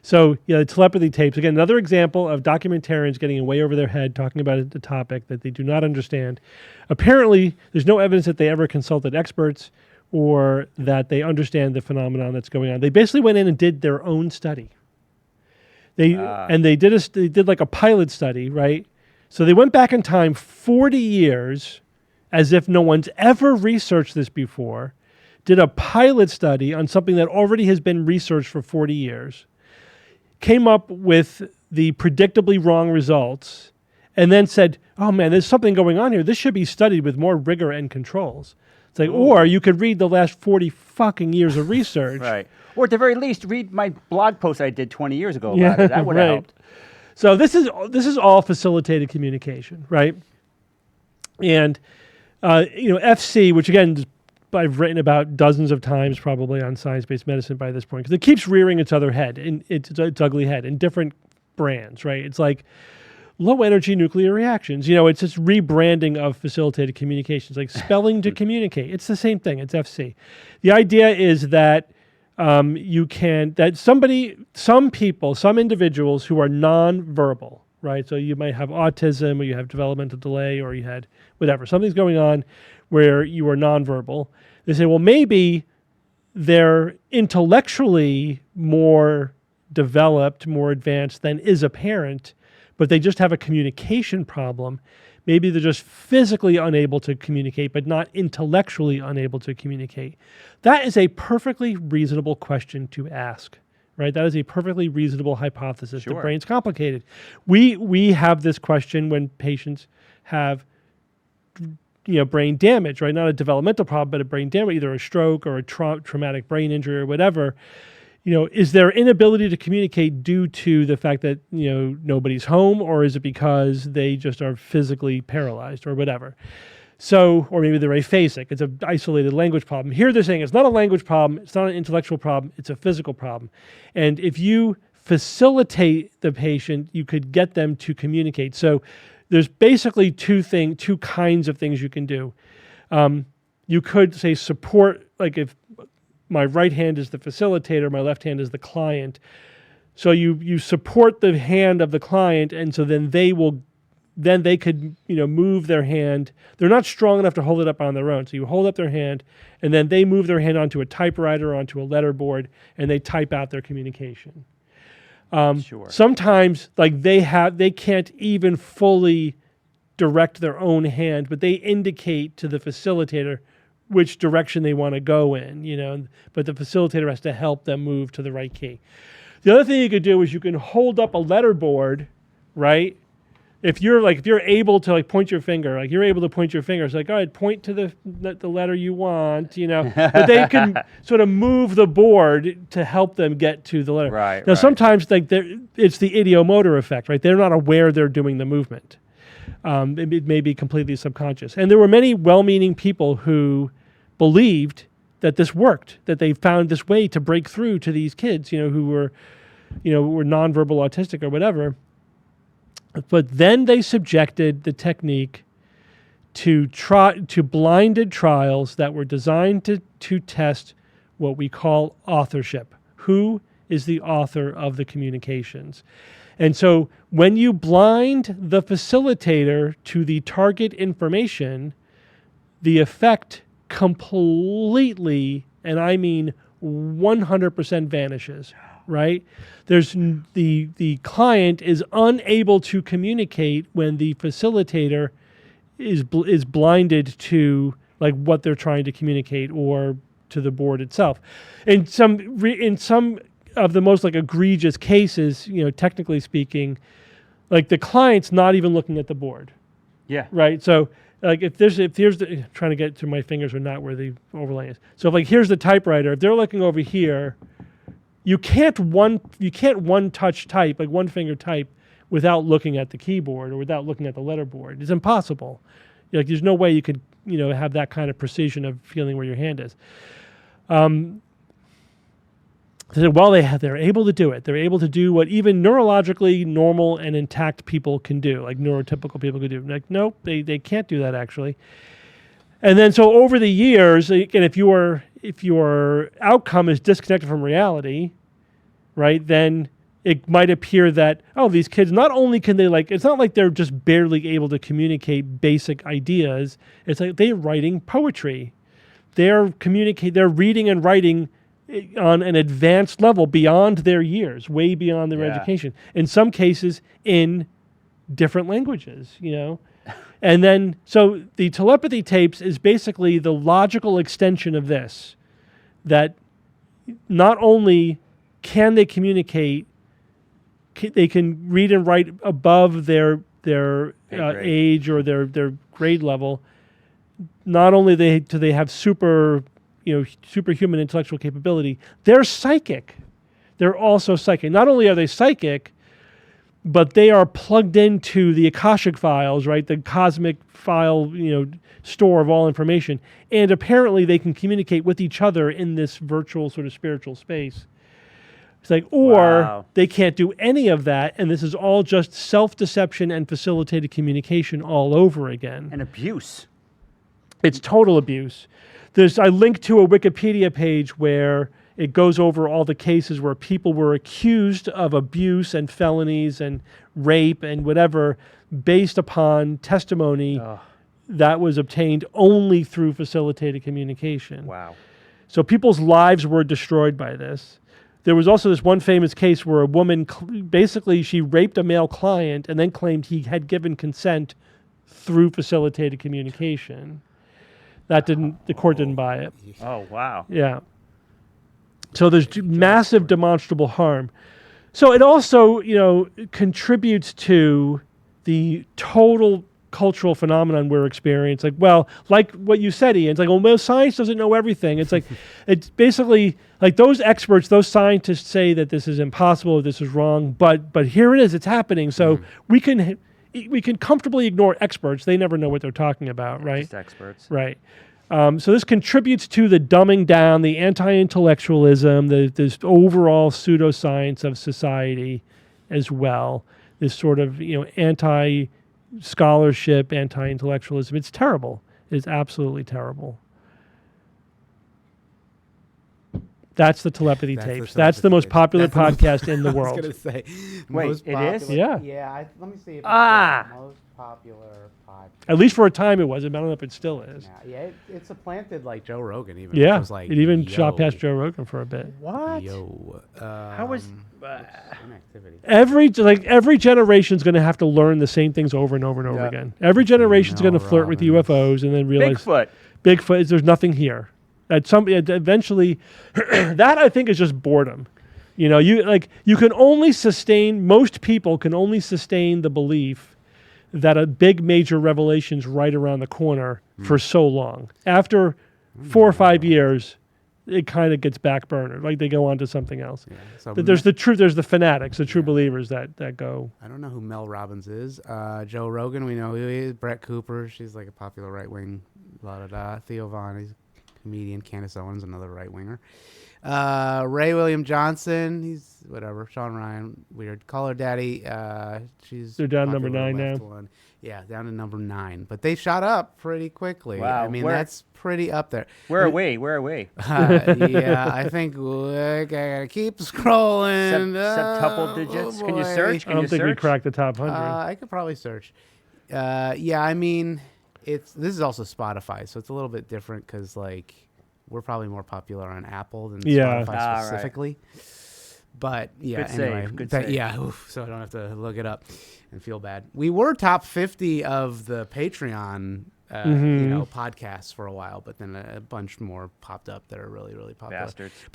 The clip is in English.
So, the telepathy tapes, again, another example of documentarians getting way over their head, talking about a topic that they do not understand. Apparently, there's no evidence that they ever consulted experts or that they understand the phenomenon that's going on. They basically went in and did their own study. They did like a pilot study, right? So they went back in time 40 years, as if no one's ever researched this before, did a pilot study on something that already has been researched for 40 years, came up with the predictably wrong results, and then said, oh man, there's something going on here. This should be studied with more rigor and controls. It's like, or you could read the last 40 fucking years of research. Right. Or at the very least, read my blog post I did 20 years ago about it. That would have helped. So this is all facilitated communication, right? And, FC, which again, I've written about dozens of times probably on science-based medicine by this point, because it keeps rearing its other head, and its ugly head in different brands, right? It's like low-energy nuclear reactions. It's just rebranding of facilitated communications, like spelling to communicate. It's the same thing. It's FC. The idea is that some individuals who are non-verbal, right? So you might have autism, or you have developmental delay, or you had whatever. Something's going on where you are nonverbal. They say, well, maybe they're intellectually more developed, more advanced than is apparent, but they just have a communication problem. Maybe they're just physically unable to communicate, but not intellectually unable to communicate. That is a perfectly reasonable question to ask, right? That is a perfectly reasonable hypothesis. Sure. The brain's complicated. We have this question when patients have brain damage, right? Not a developmental problem, but a brain damage, either a stroke or a traumatic brain injury or whatever. Is their inability to communicate due to the fact that, nobody's home, or is it because they just are physically paralyzed or whatever? So, or maybe they're aphasic. It's an isolated language problem. Here they're saying it's not a language problem, it's not an intellectual problem, it's a physical problem. And if you facilitate the patient, you could get them to communicate. So there's basically two kinds of things you can do. You could say support, like if my right hand is the facilitator, my left hand is the client. So you support the hand of the client, and so then they could move their hand. They're not strong enough to hold it up on their own. So you hold up their hand, and then they move their hand onto a typewriter, onto a letterboard, and they type out their communication. Sure. Sometimes they can't even fully direct their own hand, but they indicate to the facilitator which direction they want to go in, but the facilitator has to help them move to the right key. The other thing you could do is you can hold up a letterboard, right? If you're able to point your finger, you're able to point your finger, it's like, all right, point to the letter you want, but they can sort of move the board to help them get to the letter. Right. Now, sometimes it's the ideomotor effect, right? They're not aware they're doing the movement. It may be completely subconscious. And there were many well-meaning people who believed that this worked, that they found this way to break through to these kids, who were nonverbal autistic or whatever. But then they subjected the technique to blinded trials that were designed to test what we call authorship. Who is the author of the communications? And so when you blind the facilitator to the target information, the effect completely, and I mean 100% vanishes, right? There's the client is unable to communicate when the facilitator is blinded to what they're trying to communicate or to the board itself. In some of the most egregious cases, technically speaking, the client's not even looking at the board. Yeah. Right. So if there's trying to get to my fingers are not where the overlay is. So here's the typewriter, if they're looking over here, you can't one touch type, one finger type, without looking at the keyboard or without looking at the letterboard. It's impossible. There's no way you could have that kind of precision of feeling where your hand is. They're able to do it. They're able to do what even neurologically normal and intact people can do, like neurotypical people can do. Nope, they can't do that actually. And then so over the years, again, if your outcome is disconnected from reality, right, then it might appear that, oh, these kids, not only can they it's not like they're just barely able to communicate basic ideas. It's like they're writing poetry. They're reading and writing on an advanced level beyond their years, way beyond their education. In some cases, in different languages, And then, so the telepathy tapes is basically the logical extension of this, that not only can they communicate, they can read and write above their age or their grade level. Not only do they have superhuman intellectual capability, they're psychic. They're also psychic. Not only are they psychic, but they are plugged into the Akashic files, right? The cosmic file, store of all information. And apparently they can communicate with each other in this virtual sort of spiritual space. It's like, or they can't do any of that, and this is all just self-deception and facilitated communication all over again. And abuse. It's total abuse. I linked to a Wikipedia page where it goes over all the cases where people were accused of abuse and felonies and rape and whatever based upon testimony that was obtained only through facilitated communication. Wow. So people's lives were destroyed by this. There was also this one famous case where a woman, basically she raped a male client and then claimed he had given consent through facilitated communication. The court didn't buy it. Oh, wow. Yeah. So there's massive demonstrable harm. So it also, contributes to the total cultural phenomenon we're experiencing. Like what you said, Ian, it's like, well, science doesn't know everything. It's like, it's basically like those experts, those scientists say that this is impossible, this is wrong, but here it is, it's happening. So we can comfortably ignore experts. They never know what they're talking about, right? Just experts. Right. So this contributes to the dumbing down, the anti-intellectualism, this overall pseudoscience of society as well. This sort of, anti-scholarship, anti-intellectualism. It's terrible. It's absolutely terrible. That's the Telepathy Tapes. That's the most popular podcast in the world. I was going to say. Wait, it is? Yeah. Yeah, let me see if it's the most popular podcast. At least for a time it was. I don't know if it still is. Yeah, it supplanted like Joe Rogan even. Yeah, Which was like, it even shot past Joe Rogan for a bit. What? How was... inactivity? Every generation's going to have to learn the same things over and over and over again. Every generation's going to flirt with UFOs and then realize Bigfoot. There's nothing here. Eventually, that I think is just boredom. You can only sustain. Most people can only sustain the belief that a big major revelation's right around the corner for so long. After 4 or 5 years, it kind of gets backburnered. Like they go on to something else. Yeah, so there's the fanatics, the true believers that go. I don't know who Mel Robbins is. Joe Rogan, we know who he is. Brett Cooper, she's like a popular right wing. Theo Vaughn, he's a comedian. Candace Owens, another right winger. Ray William Johnson, he's whatever. Sean Ryan, weird. Call Her Daddy. They're down number 9 now. One. Yeah, down to number 9. But they shot up pretty quickly. Wow. I mean, that's pretty up there. Where are we? Yeah, I think I gotta keep scrolling. Septuple digits. Can you search? I don't think we cracked the top 100. I could probably search. Yeah, I mean, this is also Spotify, so it's a little bit different because like we're probably more popular on Apple than Spotify specifically. Right. But yeah, Good save. Yeah, so I don't have to look it up and feel bad. We were top 50 of the Patreon, podcasts for a while, but then a bunch more popped up that are really, really popular. Bastards.